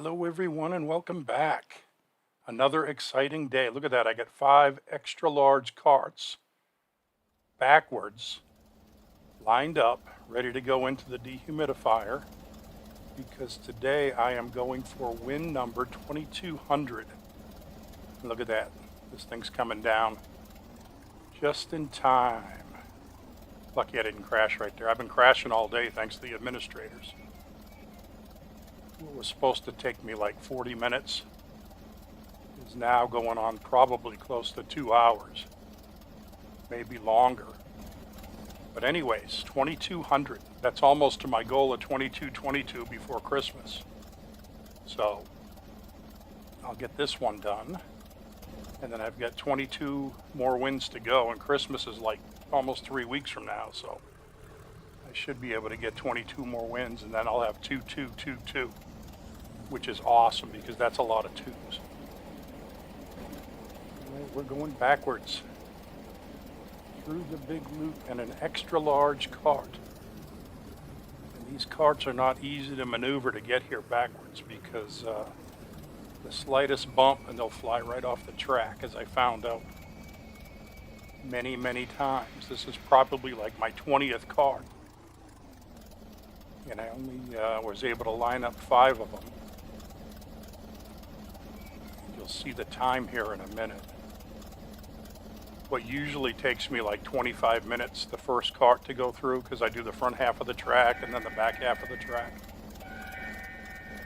Hello, everyone, and welcome back. Another exciting day. Look at that. I got 5 extra large carts backwards, lined up, ready to go into the dehumidifier because today I am going for win number 2200. Look at that. This thing's coming down just in time. Lucky I didn't crash right there. I've been crashing all day thanks to the administrators. What was supposed to take me like 40 minutes is now going on probably close to 2 hours, maybe longer. But anyways, 2200. That's almost to my goal of 2222 before Christmas. So I'll get this one done. And then I've got 22 more wins to go, and Christmas is like almost 3 weeks from now. So I should be able to get 22 more wins, and then I'll have 2222, which is awesome because that's a lot of twos. Right, we're going backwards through the big loop in an extra large cart. And these carts are not easy to maneuver to get here backwards because the slightest bump and they'll fly right off the track, as I found out many times. This is probably like my 20th cart. And I only was able to line up 5 of them. You'll see the time here in a minute. What usually takes me like 25 minutes, the first cart to go through, because I do the front half of the track and then the back half of the track.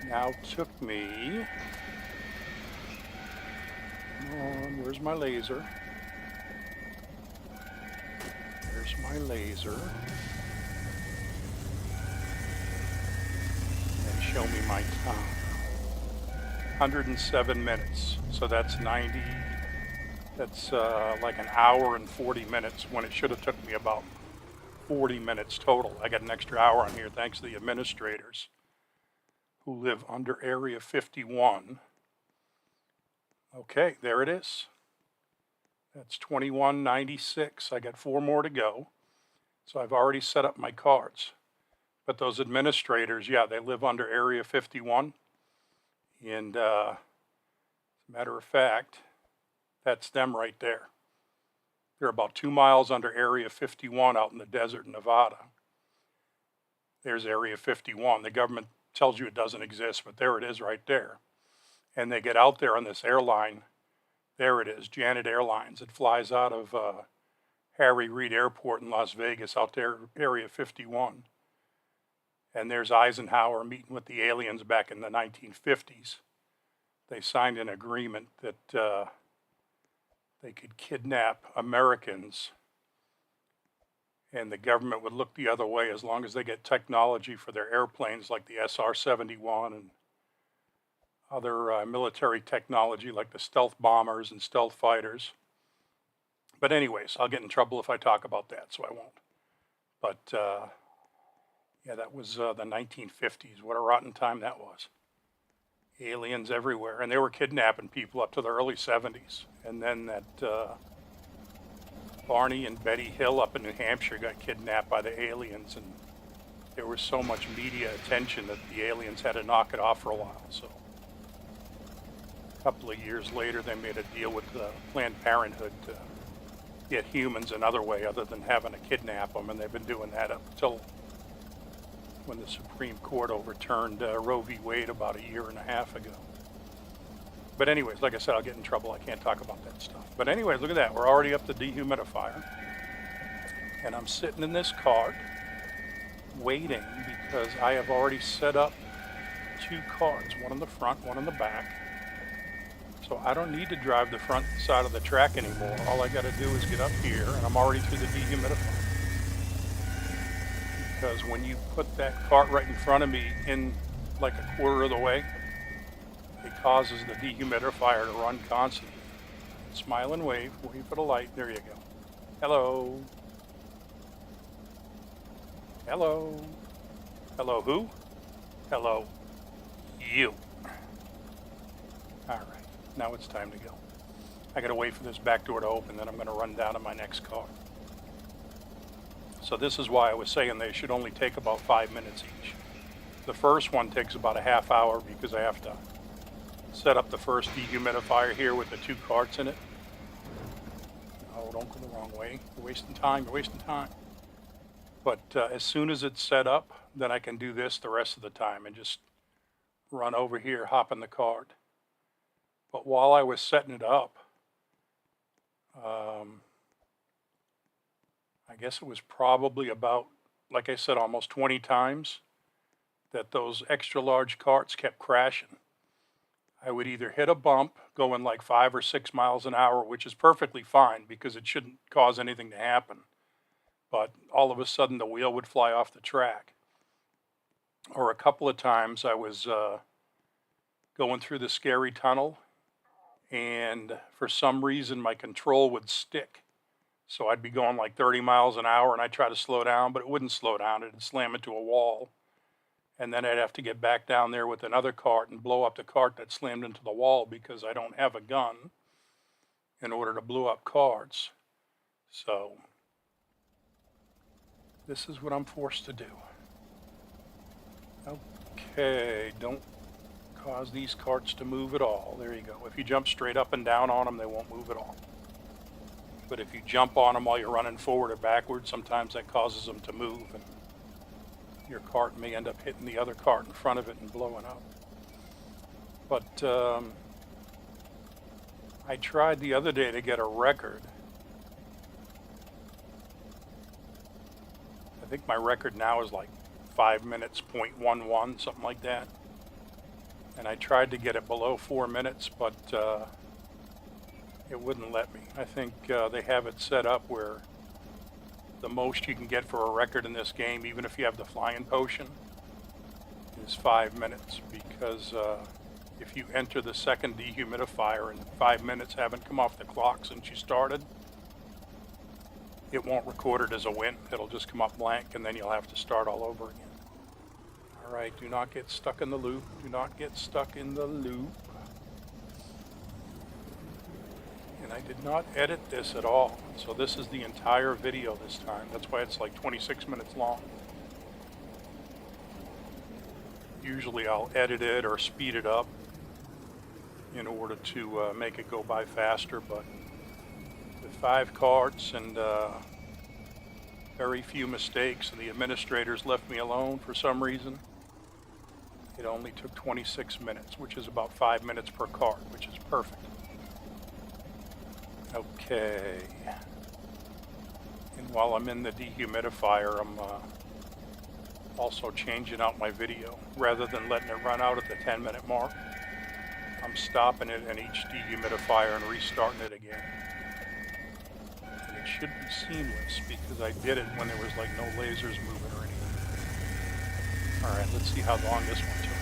Now took me, come on, where's my laser? There's my laser. And show me my time. 107 minutes. So that's 90. That's like an hour and 40 minutes when it should have took me about 40 minutes total. I got an extra hour on here thanks to the administrators who live under Area 51. Okay, there it is. That's 2196. I got 4 more to go. So I've already set up my cards. But those administrators, yeah, they live under Area 51. And as a matter of fact, that's them right there. They're about 2 miles under Area 51 out in the desert in Nevada. There's Area 51. The government tells you it doesn't exist, but there it is right there. And they get out there on this airline. There it is, Janet Airlines. It flies out of Harry Reid Airport in Las Vegas out there, Area 51. And there's Eisenhower meeting with the aliens back in the 1950s. They signed an agreement that they could kidnap Americans and the government would look the other way as long as they get technology for their airplanes like the SR-71 and other military technology like the stealth bombers and stealth fighters. But anyways, I'll get in trouble if I talk about that, so I won't. But yeah, that was the 1950s. What a rotten time that was. Aliens everywhere. And they were kidnapping people up to the early 70s. And then that Barney and Betty Hill up in New Hampshire got kidnapped by the aliens. And there was so much media attention that the aliens had to knock it off for a while. So a couple of years later, they made a deal with Planned Parenthood to get humans another way other than having to kidnap them. And they've been doing that up until when the Supreme Court overturned Roe v. Wade about a year and a half ago. But anyways, like I said, I'll get in trouble. I can't talk about that stuff. But anyways, look at that. We're already up the dehumidifier. And I'm sitting in this cart waiting because I have already set up 2 carts, one in the front, one in the back. So I don't need to drive the front side of the track anymore. All I got to do is get up here, and I'm already through the dehumidifier. Because when you put that cart right in front of me in like a quarter of the way, it causes the dehumidifier to run constantly. Smile and wave for the light. There you go. Hello. Hello. Hello who? Hello you. All right, now it's time to go. I gotta wait for this back door to open, then I'm gonna run down to my next car. So this is why I was saying they should only take about 5 minutes each. The first one takes about a half hour because I have to set up the first dehumidifier here with the 2 carts in it. Oh, don't go the wrong way. You're wasting time. You're wasting time. But as soon as it's set up, then I can do this the rest of the time and just run over here, hop in the cart. But while I was setting it up, I guess it was probably about, like I said, almost 20 times that those extra large carts kept crashing. I would either hit a bump going like 5 or 6 miles an hour, which is perfectly fine because it shouldn't cause anything to happen. But all of a sudden the wheel would fly off the track. Or a couple of times I was going through the scary tunnel, and for some reason my control would stick. So I'd be going like 30 miles an hour and I'd try to slow down, but it wouldn't slow down. It'd slam into a wall. And then I'd have to get back down there with another cart and blow up the cart that slammed into the wall because I don't have a gun in order to blow up carts. So this is what I'm forced to do. Okay, don't cause these carts to move at all. There you go. If you jump straight up and down on them, they won't move at all. But if you jump on them while you're running forward or backwards, sometimes that causes them to move, and your cart may end up hitting the other cart in front of it and blowing up. But I tried the other day to get a record. I think my record now is like 5 minutes, 0.11, something like that. And I tried to get it below 4 minutes, but it wouldn't let me. I think they have it set up where the most you can get for a record in this game, even if you have the flying potion, is 5 minutes. Because if you enter the second dehumidifier and 5 minutes haven't come off the clock since you started, it won't record it as a win. It'll just come up blank, and then you'll have to start all over again. All right, do not get stuck in the loop. Do not get stuck in the loop. And I did not edit this at all. So this is the entire video this time. That's why it's like 26 minutes long. Usually I'll edit it or speed it up in order to make it go by faster, but with 5 carts and very few mistakes, and the administrators left me alone for some reason, it only took 26 minutes, which is about 5 minutes per cart, which is perfect. Okay. And while I'm in the dehumidifier, I'm also changing out my video. Rather than letting it run out at the 10-minute mark, I'm stopping it in each dehumidifier and restarting it again. And it should be seamless because I did it when there was like no lasers moving or anything. All right, let's see how long this one took.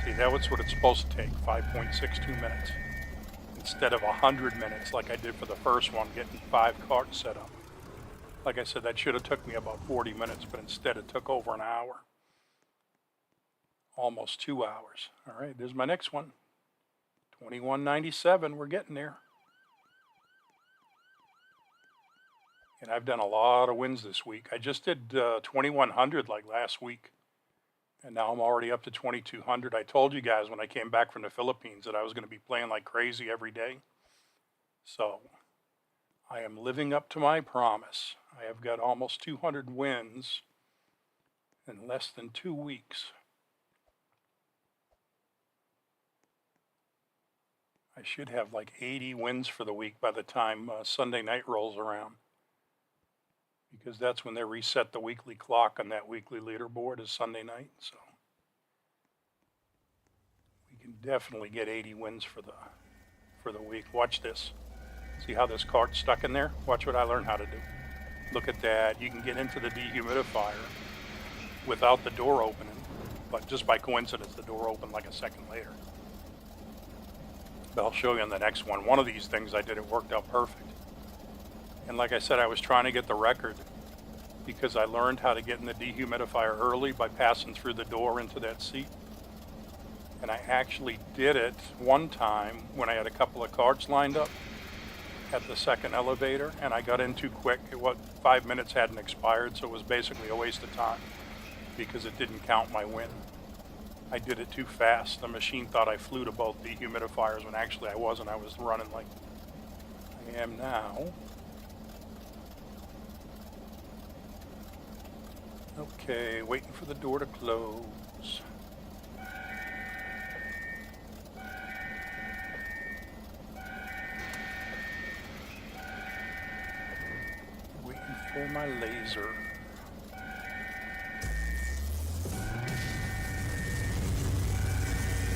See, that's what it's supposed to take, 5.62 minutes. Instead of 100 minutes like I did for the first one, getting 5 carts set up. Like I said, that should have took me about 40 minutes, but instead it took over an hour. Almost 2 hours. All right, there's my next one. 2197, we're getting there. And I've done a lot of wins this week. I just did 2100 like last week. And now I'm already up to 2200. I told you guys when I came back from the Philippines that I was going to be playing like crazy every day. So I am living up to my promise. I have got almost 200 wins in less than 2 weeks. I should have like 80 wins for the week by the time Sunday night rolls around, because that's when they reset the weekly clock on that weekly leaderboard is Sunday night. So we can definitely get 80 wins for the week. Watch this. See how this cart's stuck in there? Watch what I learned how to do. Look at that. You can get into the dehumidifier without the door opening, but just by coincidence the door opened like a second later. But I'll show you on the next one. One of these things I did, it worked out perfect. And like I said, I was trying to get the record because I learned how to get in the dehumidifier early by passing through the door into that seat. And I actually did it one time when I had a couple of carts lined up at the second elevator, and I got in too quick. 5 minutes hadn't expired, so it was basically a waste of time. because it didn't count my win. I did it too fast. The machine thought I flew to both dehumidifiers when actually I wasn't. I was running like I am now. Okay, waiting for the door to close. Waiting for my laser.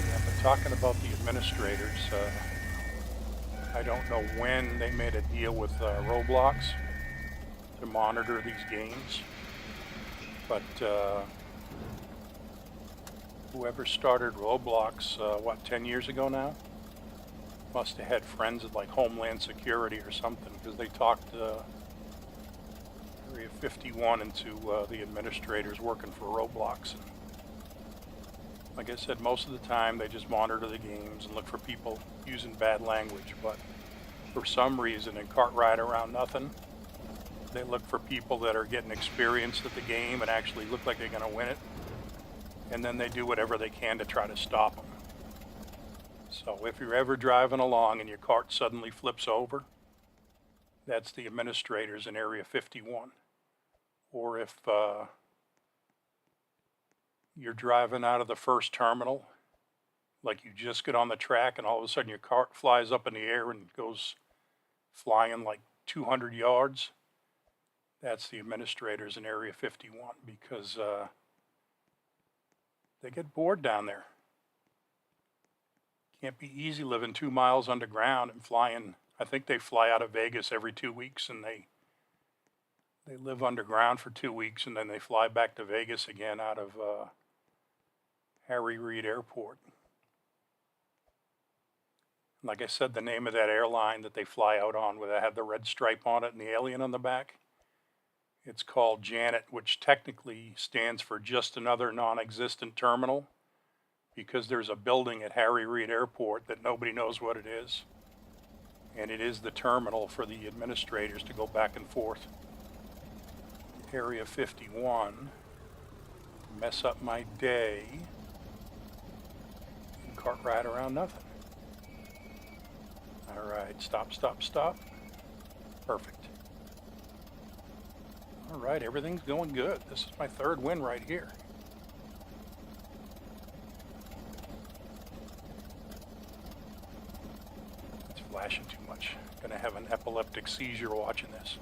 Yeah, but talking about the administrators, I don't know when they made a deal with Roblox to monitor these games, but whoever started Roblox, 10 years ago now? Must have had friends at like Homeland Security or something, because they talked Area 51 into the administrators working for Roblox. And like I said, most of the time they just monitor the games and look for people using bad language, but for some reason in Cartwright Around Nothing, they look for people that are getting experienced at the game and actually look like they're going to win it, and then they do whatever they can to try to stop them. So if you're ever driving along and your cart suddenly flips over, that's the administrators in Area 51. Or if you're driving out of the first terminal, like you just get on the track and all of a sudden your cart flies up in the air and goes flying like 200 yards, that's the administrators in Area 51, because they get bored down there. Can't be easy living 2 miles underground and flying. I think they fly out of Vegas every 2 weeks, and they live underground for 2 weeks, and then they fly back to Vegas again out of Harry Reid Airport. Like I said, the name of that airline that they fly out on, where they have the red stripe on it and the alien on the back, it's called Janet, which technically stands for Just Another Non-Existent Terminal, because there's a building at Harry Reid Airport that nobody knows what it is. And it is the terminal for the administrators to go back and forth. Area 51, mess up my day, and cart right around nothing. All right, stop, stop, stop. Perfect. All right, everything's going good. This is my third win right here. It's flashing too much. Gonna have an epileptic seizure watching this.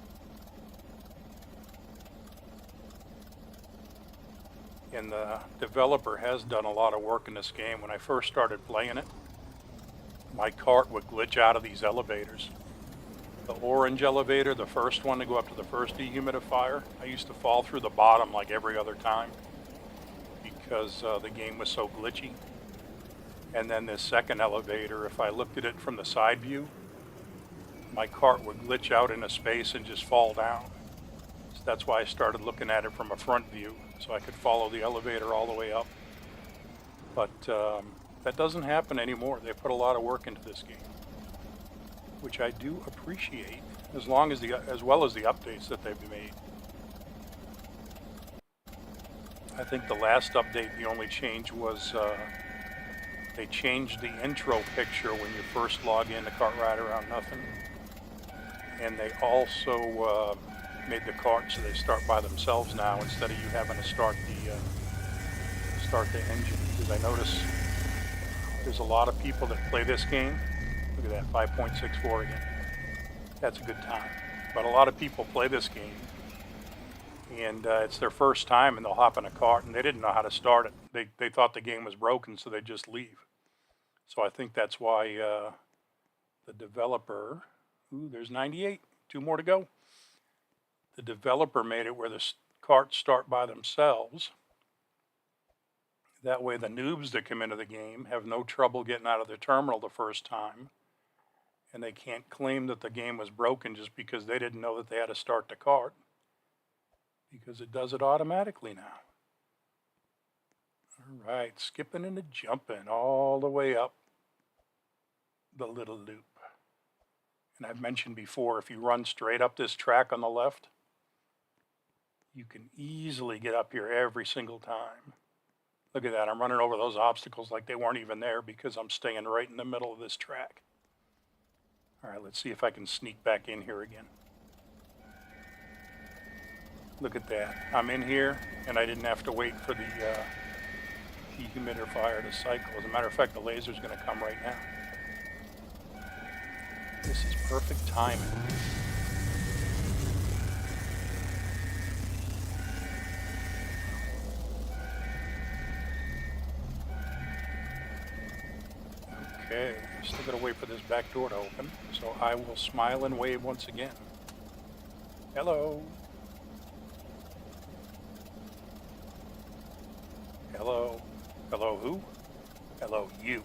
And the developer has done a lot of work in this game. When I first started playing it, my cart would glitch out of these elevators. The orange elevator, the first one to go up to the first dehumidifier, I used to fall through the bottom like every other time because the game was so glitchy. And then this second elevator, if I looked at it from the side view, my cart would glitch out into space and just fall down. So that's why I started looking at it from a front view, so I could follow the elevator all the way up. But that doesn't happen anymore. They put a lot of work into this game, which I do appreciate, as well as the updates that they've made. I think the last update, the only change was they changed the intro picture when you first log in to Cartwright Around Nothing, and they also made the carts so they start by themselves now instead of you having to start the engine. Because I notice there's a lot of people that play this game. Look at that, 5.64 again. That's a good time. But a lot of people play this game, and it's their first time, and they'll hop in a cart, and they didn't know how to start it. They thought the game was broken, so they just leave. So I think that's why the developer, there's 98, 2 more to go. The developer made it where the carts start by themselves. That way the noobs that come into the game have no trouble getting out of the terminal the first time, and they can't claim that the game was broken just because they didn't know that they had to start the cart, because it does it automatically now. All right, skipping and jumping all the way up the little loop. And I've mentioned before, if you run straight up this track on the left, You can easily get up here every single time. Look at that, I'm running over those obstacles like they weren't even there because I'm staying right in the middle of this track. All right, let's see if I can sneak back in here again. Look at that, I'm in here and I didn't have to wait for the dehumidifier to cycle. As a matter of fact, the laser's gonna come right now. This is perfect timing. Okay, still gotta wait for this back door to open, so I will smile and wave once again. Hello. Hello. Hello who? Hello you.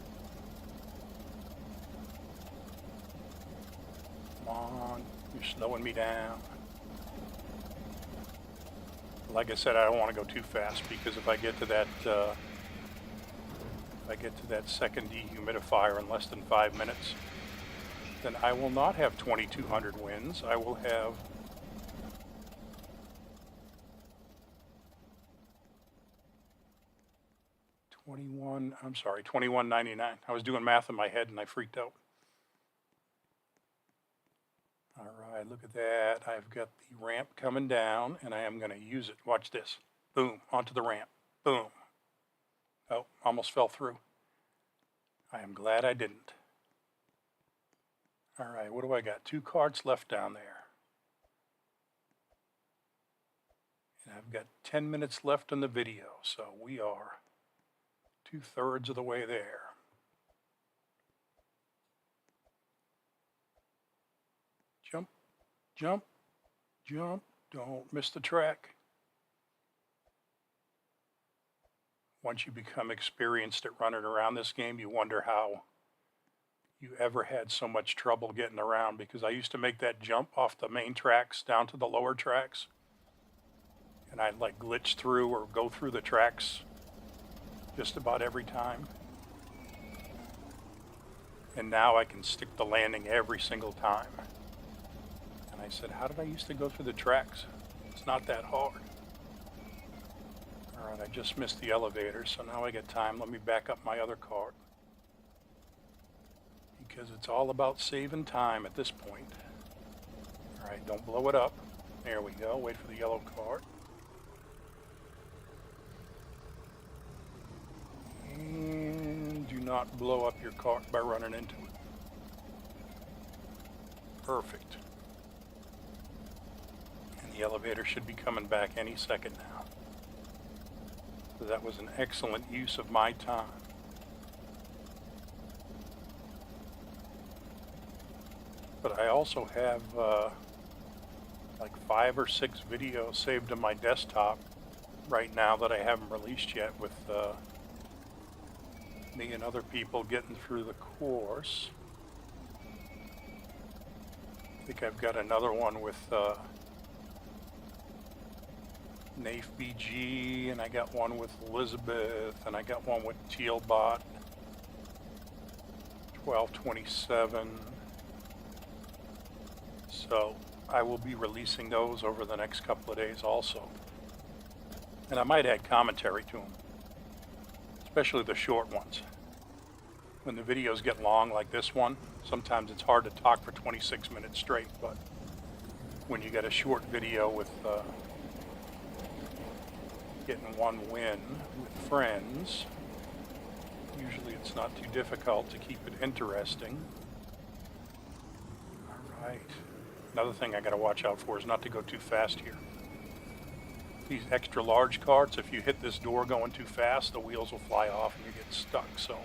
Come on, you're slowing me down. Like I said, I don't want to go too fast because if I get to that second dehumidifier in less than 5 minutes, then I will not have 2,200 wins. I will have 21.99. I was doing math in my head and I freaked out. All right, look at that. I've got the ramp coming down and I am going to use it. Watch this. Boom, onto the ramp. Boom. Oh, almost fell through. I am glad I didn't. All right, what do I got? 2 carts left down there. And I've got 10 minutes left in the video, so we are 2/3 of the way there. Jump, jump, jump. Don't miss the track. Once you become experienced at running around this game, you wonder how you ever had so much trouble getting around, because I used to make that jump off the main tracks down to the lower tracks, and I'd like glitch through or go through the tracks just about every time. And now I can stick the landing every single time. And I said, how did I used to go through the tracks? It's not that hard. All right, I just missed the elevator, so now I got time. Let me back up my other cart, because it's all about saving time at this point. All right, don't blow it up. There we go. Wait for the yellow cart. And do not blow up your cart by running into it. Perfect. And the elevator should be coming back any second now. So that was an excellent use of my time. But I also have like 5 or 6 videos saved on my desktop right now that I haven't released yet, with me and other people getting through the course. I think I've got another one with Nafe BG, and I got one with Elizabeth, and I got one with Tealbot 1227. So I will be releasing those over the next couple of days also. And I might add commentary to them, especially the short ones. When the videos get long like this one, sometimes it's hard to talk for 26 minutes straight, but when you get a short video with getting one win with friends, usually it's not too difficult to keep it interesting. All right. Another thing I got to watch out for is not to go too fast here. These extra large carts, if you hit this door going too fast, the wheels will fly off and you get stuck. So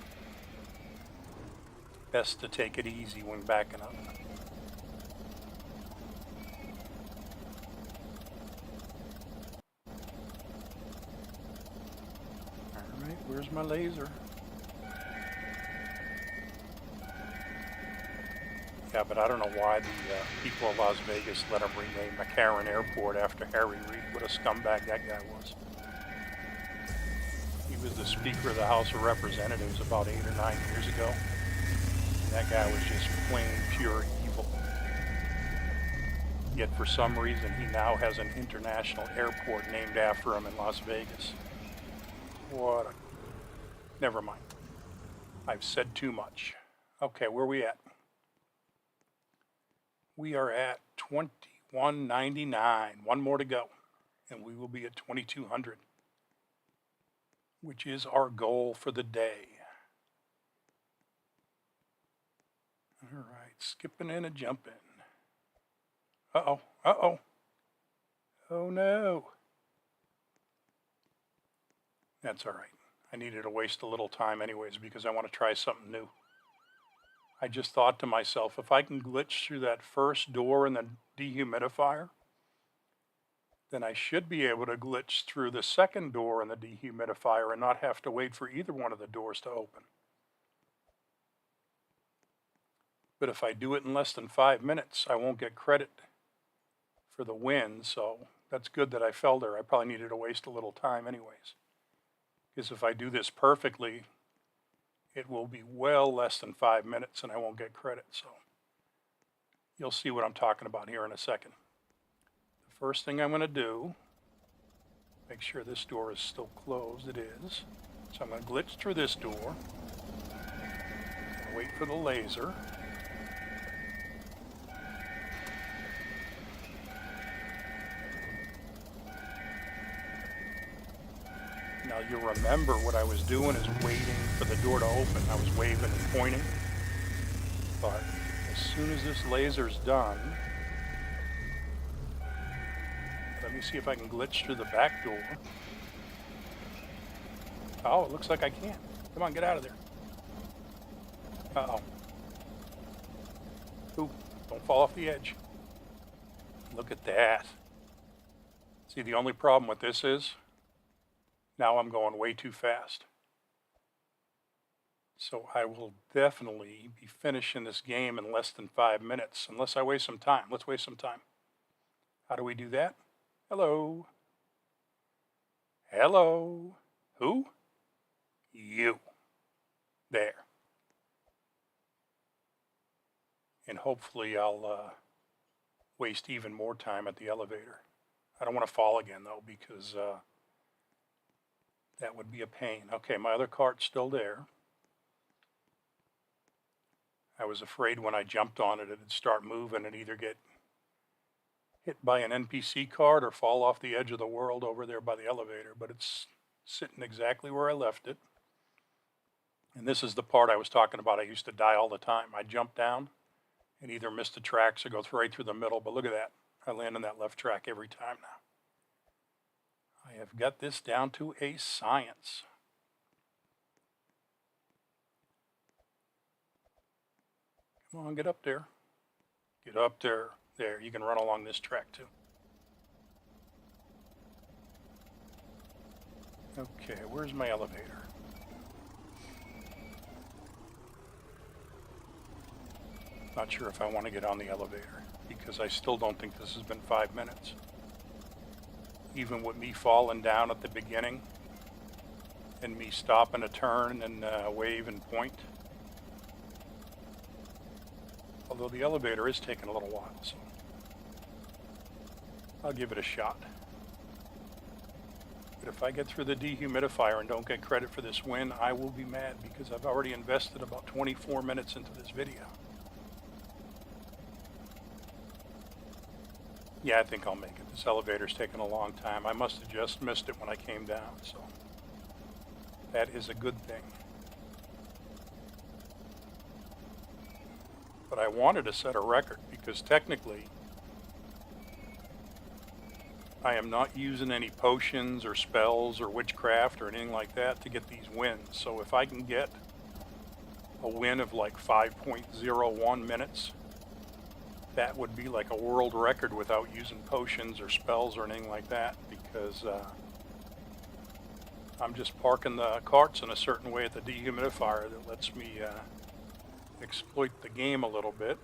best to take it easy when backing up. All right, where's my laser? Yeah, but I don't know why the people of Las Vegas let him rename McCarran Airport after Harry Reid. What a scumbag that guy was. He was the Speaker of the House of Representatives about 8 or 9 years ago. And that guy was just plain pure evil. yet for some reason he now has an international airport named after him in Las Vegas. What a... Never mind. I've said too much. Okay, where are we at? We are at 2199. One more to go, and we will be at 2200, which is our goal for the day. All right, skipping in and jumping. Uh-oh, uh-oh. Oh no. That's all right. I needed to waste a little time anyways because I want to try something new. I just thought to myself, if I can glitch through that first door in the dehumidifier, then I should be able to glitch through the second door in the dehumidifier and not have to wait for either one of the doors to open. But if I do it in less than 5 minutes, I won't get credit for the win, so that's good that I fell there. I probably needed to waste a little time anyways. Because if I do this perfectly, it will be well less than 5 minutes and I won't get credit. So you'll see what I'm talking about here in a second. The first thing I'm going to do, make sure this door is still closed. It is. So I'm going to glitch through this door. Wait for the laser. Now you remember what I was doing is waiting for the door to open. I was waving and pointing. But as soon as this laser's done, let me see if I can glitch through the back door. Oh, it looks like I can. Come on, get out of there. Uh-oh. Ooh, don't fall off the edge. Look at that. See, the only problem with this is, now I'm going way too fast. So I will definitely be finishing this game in less than 5 minutes, unless I waste some time. Let's waste some time. How do we do that? Hello. Hello. Who? You. There. And hopefully I'll waste even more time at the elevator. I don't want to fall again though, because that would be a pain. Okay, my other cart's still there. I was afraid when I jumped on it, it'd start moving and either get hit by an NPC cart or fall off the edge of the world over there by the elevator, but it's sitting exactly where I left it. And this is the part I was talking about. I used to die all the time. I'd jump down and either miss the tracks or go right through the middle, but look at that. I land on that left track every time now. I have got this down to a science. Come on, get up there. Get up there. There, you can run along this track too. Okay, where's my elevator? Not sure if I want to get on the elevator because I still don't think this has been 5 minutes. Even with me falling down at the beginning and me stopping a turn and wave and point. Although the elevator is taking a little while, so I'll give it a shot. But if I get through the dehumidifier and don't get credit for this win, I will be mad because I've already invested about 24 minutes into this video. Yeah, I think I'll make it. This elevator's taking a long time. I must have just missed it when I came down, so that is a good thing. But I wanted to set a record because technically I am not using any potions or spells or witchcraft or anything like that to get these wins. So if I can get a win of like 5.01 minutes, that would be like a world record without using potions or spells or anything like that, because I'm just parking the carts in a certain way at the dehumidifier that lets me exploit the game a little bit.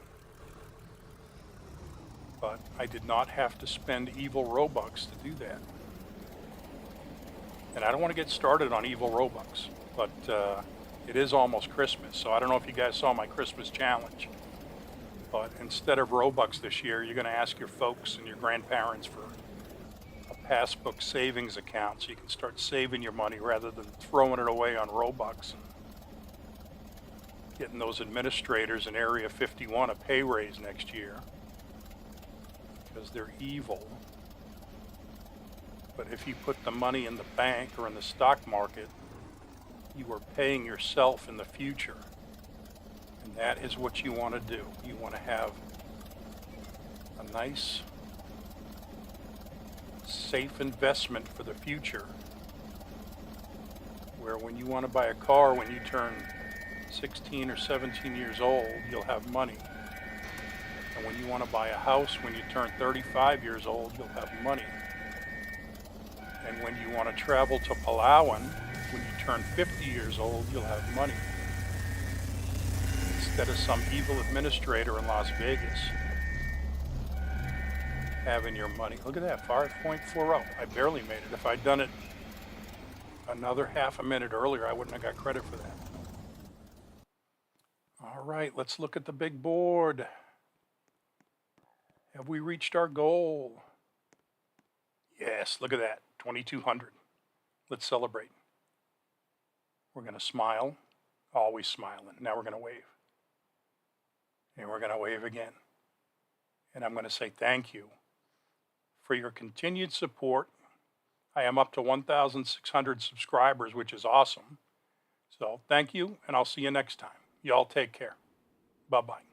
But I did not have to spend evil Robux to do that. And I don't want to get started on evil Robux, but it is almost Christmas, so I don't know if you guys saw my Christmas challenge. But instead of Robux this year, you're going to ask your folks and your grandparents for a passbook savings account so you can start saving your money rather than throwing it away on Robux and getting those administrators in Area 51 a pay raise next year because they're evil. But if you put the money in the bank or in the stock market, you are paying yourself in the future. And that is what you want to do. You want to have a nice, safe investment for the future where when you want to buy a car when you turn 16 or 17 years old, you'll have money. And when you want to buy a house when you turn 35 years old, you'll have money. And when you want to travel to Palawan when you turn 50 years old, you'll have money. Instead of some evil administrator in Las Vegas having your money. Look at that, 5.40. I barely made it. If I'd done it another half a minute earlier, I wouldn't have got credit for that. All right, let's look at the big board. Have we reached our goal? Yes, look at that, 2,200. Let's celebrate. We're going to smile, always smiling. Now we're going to wave. And we're going to wave again. And I'm going to say thank you for your continued support. I am up to 1,600 subscribers, which is awesome. So thank you, and I'll see you next time. Y'all take care. Bye-bye.